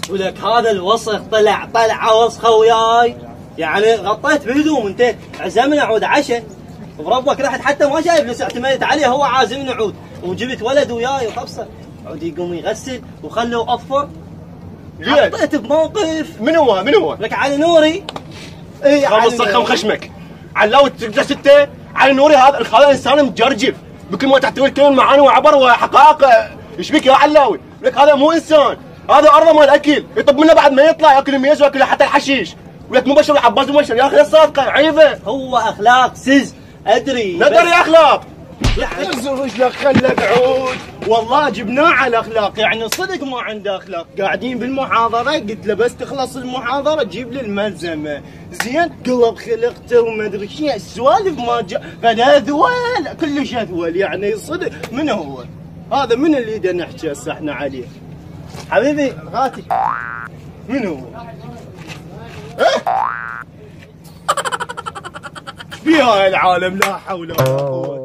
ولك هذا الوسخ طلع وسخه وياي، يعني غطيت بهدوم انت عزمنا عود عشاء بربك، رحت حتى ما شايف لسه اعتمدت عليه، هو عازمني عود وجبت ولد وياي وخبصه عود يقوم يغسل وخله اظفر. حطيت بموقف. من هو؟ لك علي نوري. اي خلص سخم خشمك علاوي تجلس انت. علي نوري هذا انسان مجرجف، بكل ما تعتمد كلمه معاني وعبر وحقائق. ايش بك يا علاوي؟ لك هذا مو انسان، هذا ارضه مال اكل، يطب منه بعد ما يطلع ياكل الميز وياكل حتى الحشيش. ولك مبشر العباس مبشر يا اخي الصادقه عيبه. هو اخلاق سز ادري ندري اخلاق. اعزل رجلك خلك عود، والله جبناه على اخلاق، يعني صدق ما عنده اخلاق. قاعدين بالمحاضره قلت له بس تخلص المحاضره جيب لي الملزمه، زين قلب خلقته وما ادري شيء السوالف ما جاء، فدا ذوال كلش ذوال يعني صدق. من هو؟ هذا من اللي دا نحكي هسه احنا عليه؟ حبيبي غاتي من هو؟ في هاي العالم لا حول ولا قوة.